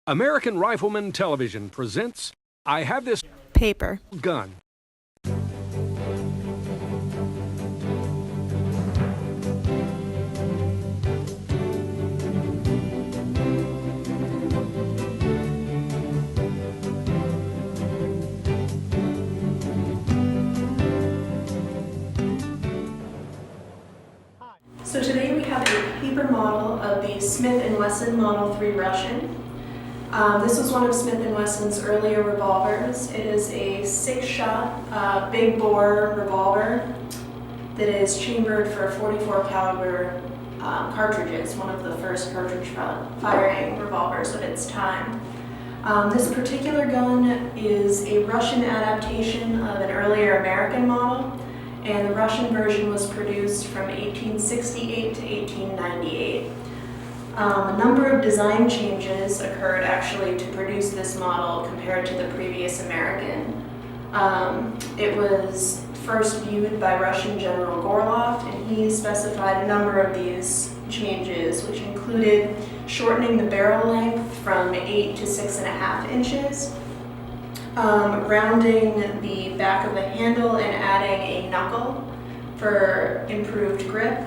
American Rifleman Television presents I Have This Paper. Gun. So today we have a paper model of the Smith & Wesson Model 3 Russian. This was one of Smith & Wesson's earlier revolvers. It is a 6-shot, big bore revolver that is chambered for 44 caliber cartridges, one of the first cartridge firing revolvers of its time. This particular gun is a Russian adaptation of an earlier American model, and the Russian version was produced from 1868 to 1898. A number of design changes occurred actually to produce this model compared to the previous American. It was first viewed by Russian General Gorloff, and he specified a number of these changes, which included shortening the barrel length from 8 to 6.5 inches, rounding the back of the handle and adding a knuckle for improved grip,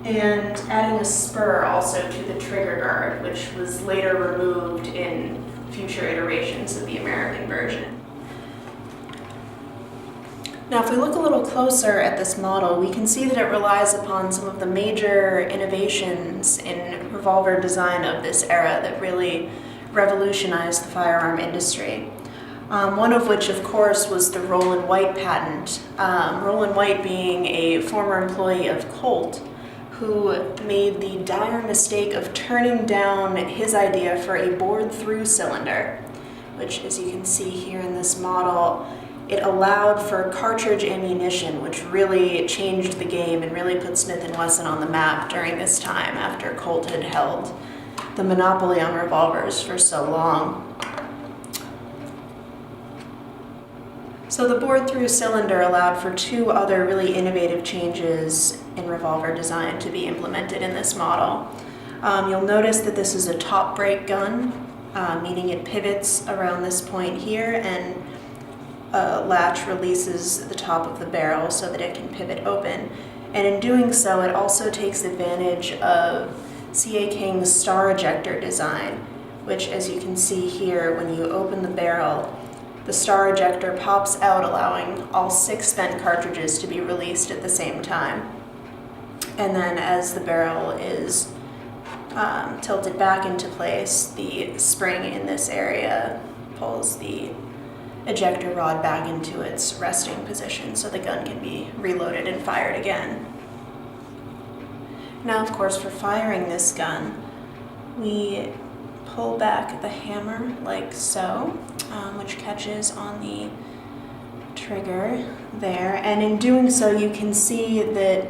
and adding a spur also to the trigger guard, which was later removed in future iterations of the American version. Now, if we look a little closer at this model, we can see that it relies upon some of the major innovations in revolver design of this era that really revolutionized the firearm industry. One of which, of course, was the Roland White patent. Roland White being a former employee of Colt, who made the dire mistake of turning down his idea for a bored-through cylinder, which, as you can see here in this model, it allowed for cartridge ammunition, which really changed the game and really put Smith & Wesson on the map during this time after Colt had held the monopoly on revolvers for so long. So the bored-through cylinder allowed for two other really innovative changes in revolver design to be implemented in this model. You'll notice that this is a top brake gun, meaning it pivots around this point here, and a latch releases the top of the barrel so that it can pivot open. And in doing so, it also takes advantage of C.A. King's star ejector design, which, as you can see here, when you open the barrel, the star ejector pops out, allowing all 6 spent cartridges to be released at the same time. And then as the barrel is tilted back into place, the spring in this area pulls the ejector rod back into its resting position so the gun can be reloaded and fired again. Now, of course, for firing this gun, we pull back the hammer like so, which catches on the trigger there, and in doing so you can see that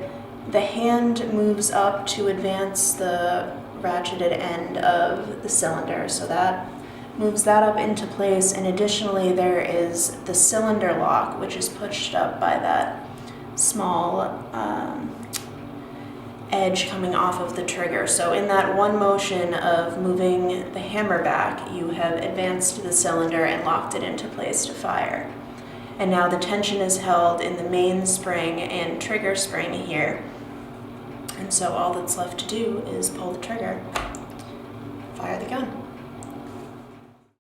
the hand moves up to advance the ratcheted end of the cylinder, so that moves that up into place, and additionally there is the cylinder lock, which is pushed up by that small edge coming off of the trigger. So in that one motion of moving the hammer back, you have advanced the cylinder and locked it into place to fire. And now the tension is held in the main spring and trigger spring here. And so all that's left to do is pull the trigger, fire the gun.